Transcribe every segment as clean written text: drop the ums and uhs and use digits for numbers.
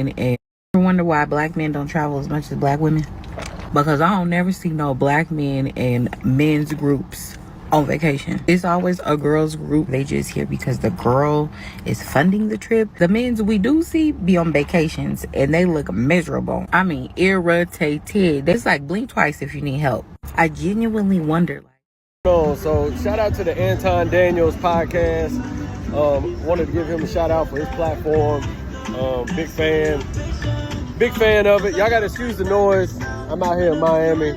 men, and I wonder why black men don't travel as much as black women. Because I don't never see no black men and men's groups on vacation. It's always a girls group. They just here because the girl is funding the trip. The men's we do see be on vacations and they look miserable. I mean, irritated. It's like blink twice if you need help. I genuinely wonder. So shout out to the Anton Daniels podcast. Wanted to give him a shout out for his platform. Big fan of it. Y'all gotta excuse the noise. I'm out here in Miami.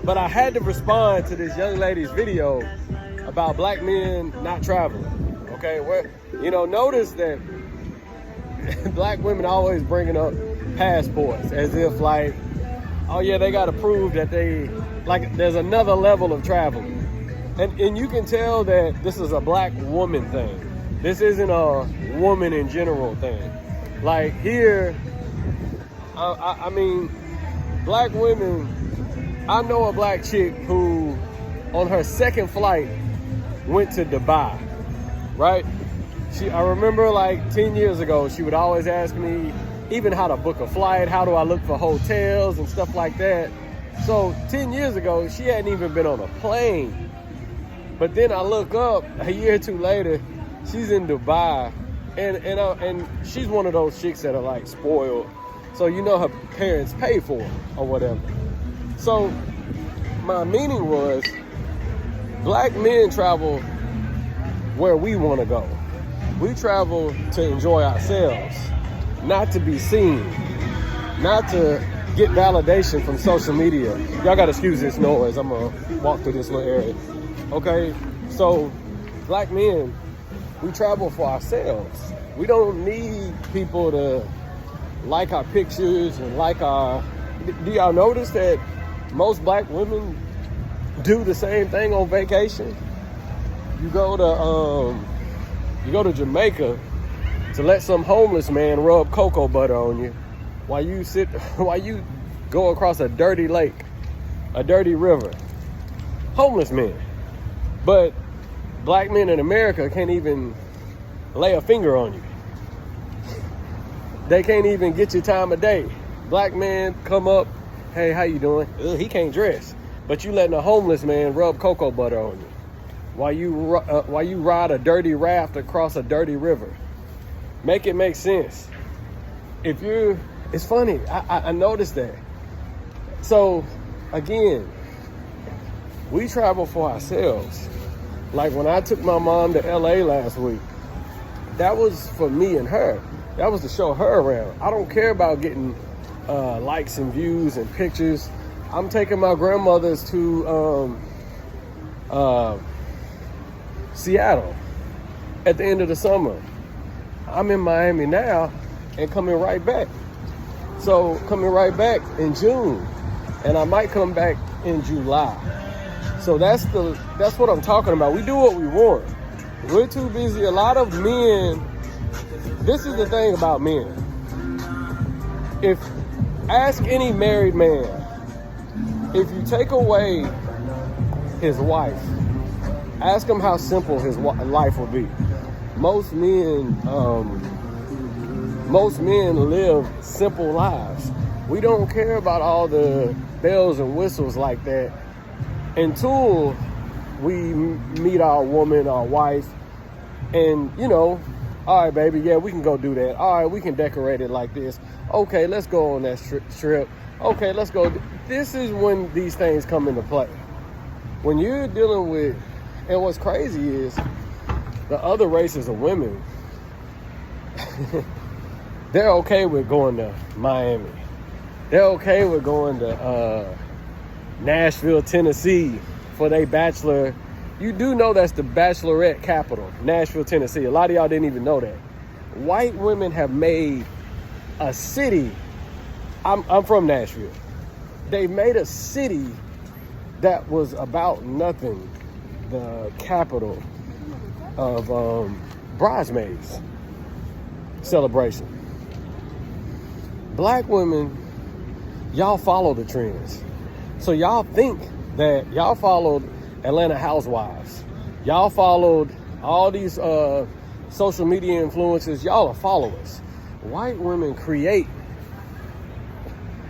But I had to respond to this young lady's video about black men not traveling. Okay, notice that black women always bringing up passports as if like, oh yeah, they gotta prove that they, like there's another level of traveling. And you can tell that this is a black woman thing. This isn't a woman in general thing. Like here, I mean, black women, I know a black chick who, on her second flight, went to Dubai, right? I remember like 10 years ago, she would always ask me even how to book a flight, how do I look for hotels and stuff like that. So 10 years ago, she hadn't even been on a plane. But then I look up a year or two later, she's in Dubai, and she's one of those chicks that are like spoiled. So you know her parents pay for it or whatever. So my meaning was, black men travel where we want to go. We travel to enjoy ourselves, not to be seen, not to get validation from social media. Y'all gotta excuse this noise. I'm gonna walk through this little area. Okay, so black men, we travel for ourselves. We don't need people to like our pictures and like our... Do y'all notice that most black women do the same thing on vacation? You go to Jamaica to let some homeless man rub cocoa butter on you while you go across a dirty lake, a dirty river. Homeless men. But black men in America can't even lay a finger on you. They can't even get your time of day. Black men come up, hey, how you doing? Ugh, he can't dress. But you letting a homeless man rub cocoa butter on you while you ride a dirty raft across a dirty river. Make it make sense. It's funny, I noticed that. So again, we travel for ourselves. Like when I took my mom to LA last week, that was for me and her. That was to show her around. I don't care about getting likes and views and pictures. I'm taking my grandmother's to Seattle at the end of the summer. I'm in Miami now and coming right back. So coming right back in June, and I might come back in July. So that's what I'm talking about. We do what we want. We're too busy. A lot of men, this is the thing about men. Ask any married man, if you take away his wife, ask him how simple his life will be. Most men live simple lives. We don't care about all the bells and whistles like that until we meet our woman, our wife, and all right, baby, yeah, we can go do that. All right, we can decorate it like this. Okay, let's go on that trip. Okay, let's go. This is when these things come into play. When you're dealing with, and what's crazy is the other races of women, they're okay with going to Miami. They're okay with going to Nashville, Tennessee for their bachelor. You do know that's the bachelorette capital, Nashville, Tennessee. A lot of y'all didn't even know that. White women have made a city. I'm from Nashville. They made a city that was about nothing, the capital of bridesmaids celebration. Black women, y'all follow the trends. So y'all think that y'all followed Atlanta Housewives. Y'all followed all these social media influencers. Y'all are followers. white women create.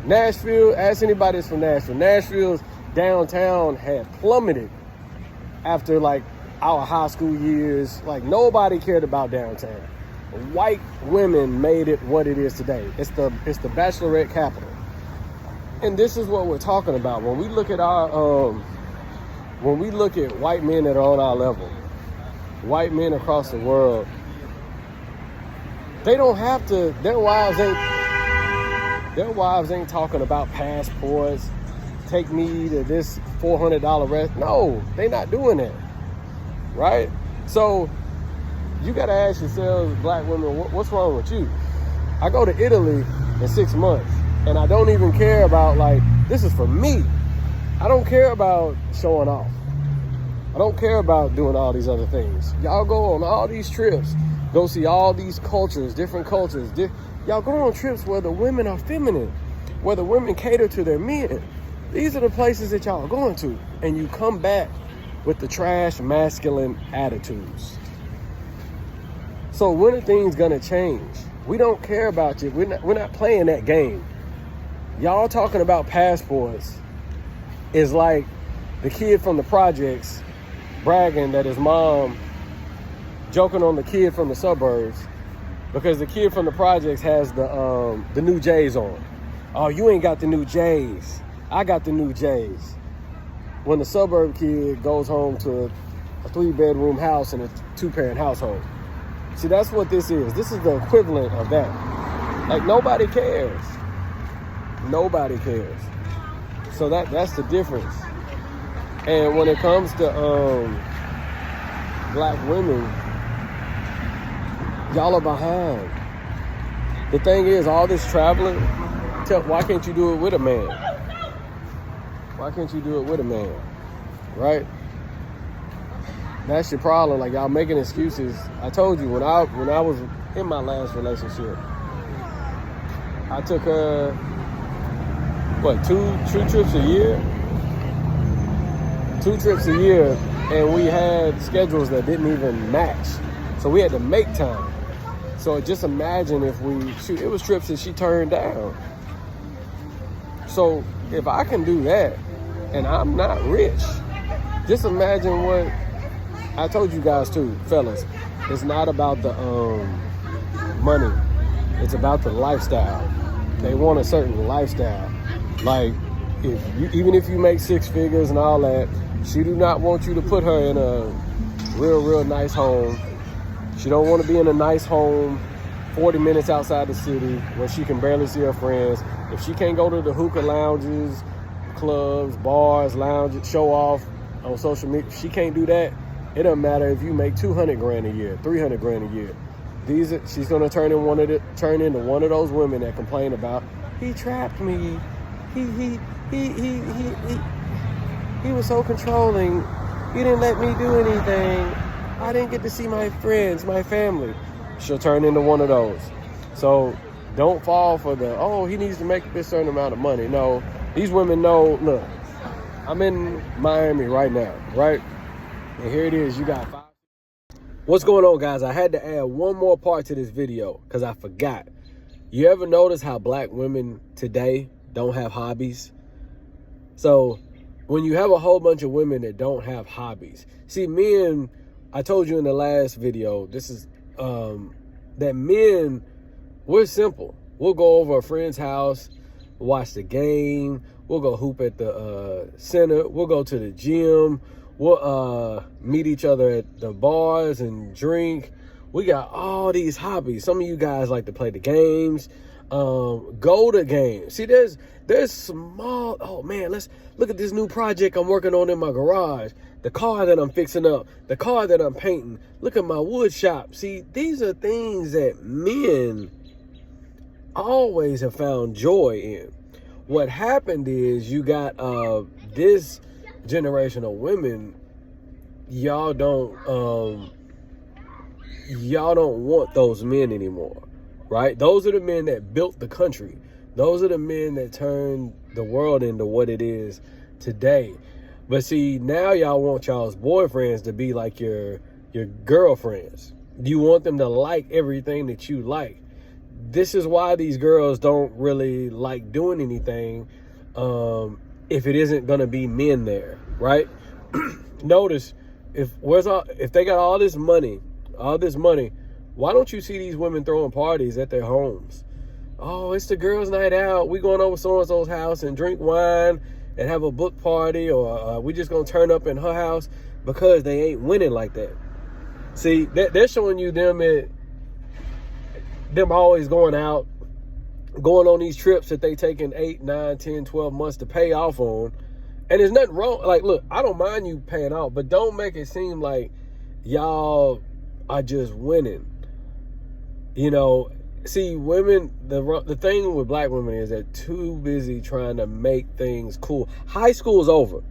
Nashville, ask anybody that's from Nashville. Nashville's downtown had plummeted after like our high school years. Like nobody cared about downtown. White women made it what it is today. It's the bachelorette capital. And this is what we're talking about. When we look at white men that are on our level, white men across the world, they don't have to, their wives ain't talking about passports, take me to this $400 restaurant. No, they not doing that, right? So you got to ask yourselves, black women, what's wrong with you? I go to Italy in 6 months, and I don't even care about, like, this is for me. I don't care about showing off. I don't care about doing all these other things. Y'all go on all these trips, go see all these cultures, different cultures. Y'all go on trips where the women are feminine, where the women cater to their men. These are the places that y'all are going to. And you come back with the trash masculine attitudes. So when are things gonna change? We don't care about you. We're not playing that game. Y'all talking about passports is like the kid from the projects bragging that his mom joking on the kid from the suburbs because the kid from the projects has the new J's on. Oh, you ain't got the new J's. I got the new J's. When the suburb kid goes home to a 3-bedroom house in a 2-parent household. See, that's what this is. This is the equivalent of that. Like, nobody cares. Nobody cares. So that's the difference. And when it comes to black women, y'all are behind. The thing is, all this traveling, why can't you do it with a man? Why can't you do it with a man? Right? That's your problem. Like, y'all making excuses. I told you, when I was in my last relationship, I took her, two trips a year? 2 trips a year, and we had schedules that didn't even match. So we had to make time. So just imagine if it was trips that she turned down. So if I can do that, and I'm not rich, just imagine what, I told you guys too, fellas, it's not about the money. It's about the lifestyle. They want a certain lifestyle. Like, even if you make 6 figures and all that, she do not want you to put her in a real nice home. She don't want to be in a nice home 40 minutes outside the city where she can barely see her friends. If she can't go to the hookah lounges, clubs, bars, lounges, show off on social media, if she can't do that, it doesn't matter if you make 200 grand a year, 300 grand a year. She's gonna turn into one of those women that complain about, he trapped me. He was so controlling. He didn't let me do anything. I didn't get to see my friends, my family. She'll turn into one of those. So don't fall for he needs to make this certain amount of money. No, these women know, look, I'm in Miami right now, right? And here it is, you got 5. What's going on, guys? I had to add one more part to this video because I forgot. You ever notice how black women today don't have hobbies? So when you have a whole bunch of women that don't have hobbies, see, men, I told you in the last video, this is that men, we're simple. We'll go over a friend's house, watch the game, we'll go hoop at the center, we'll go to the gym, we'll meet each other at the bars and drink. We got all these hobbies. Some of you guys like to play the games, go to games. See, there's small, oh man, let's look at this new project I'm working on in my garage. The car that I'm fixing up, the car that I'm painting. Look at my wood shop. See, these are things that men always have found joy in. What happened is you got this generation of women, y'all don't want those men anymore, right? Those are the men that built the country. Those are the men that turned the world into what it is today. But see, now y'all want y'all's boyfriends to be like your girlfriends. You want them to like everything that you like. this is why these girls don't really like doing anything if it isn't going to be men there, right? Notice, if they got all this money, why don't you see these women throwing parties at their homes? Oh, it's the girls' night out. We going over so-and-so's house and drink wine and have a book party, or we just going to turn up in her house, because they ain't winning like that. See, they're showing you them always going out, going on these trips that they taking 8, 9, 10, 12 months to pay off on. And there's nothing wrong. Like, look, I don't mind you paying off, but don't make it seem like y'all are just winning. You know, see, women, the thing with black women is they're too busy trying to make things cool. High school's over.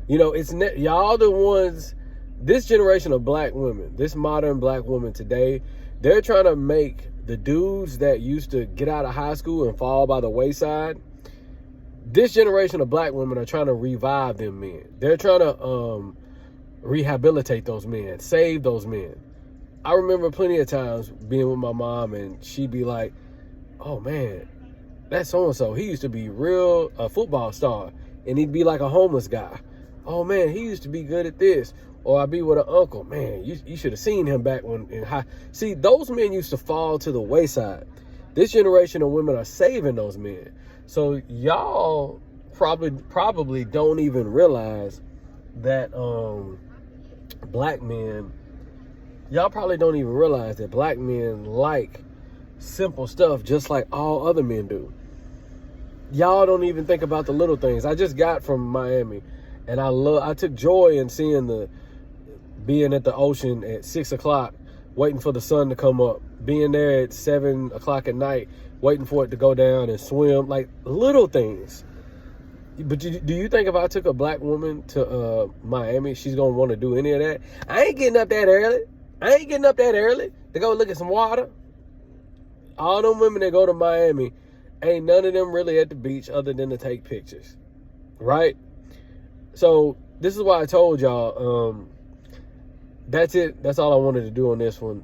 You know, y'all the ones, this generation of black women, this modern black woman today, they're trying to make the dudes that used to get out of high school and fall by the wayside, this generation of black women are trying to revive them men. They're trying to rehabilitate those men, save those men. I remember plenty of times being with my mom and she'd be like, oh man, that's so-and-so. He used to be a football star, and he'd be like a homeless guy. Oh man, he used to be good at this. Or I'd be with an uncle. Man, you should have seen him back when in high. See, those men used to fall to the wayside. This generation of women are saving those men. So y'all probably don't even realize that black men, y'all probably don't even realize that black men like simple stuff just like all other men do. Y'all don't even think about the little things. I just got from Miami, and I took joy in seeing being at the ocean at 6 o'clock, waiting for the sun to come up, being there at 7 o'clock at night, waiting for it to go down and swim, like little things. But do you think if I took a black woman to Miami, she's going to want to do any of that? I ain't getting up that early to go look at some water. All them women that go to Miami, ain't none of them really at the beach other than to take pictures, right? So this is why I told y'all, that's it. That's all I wanted to do on this one.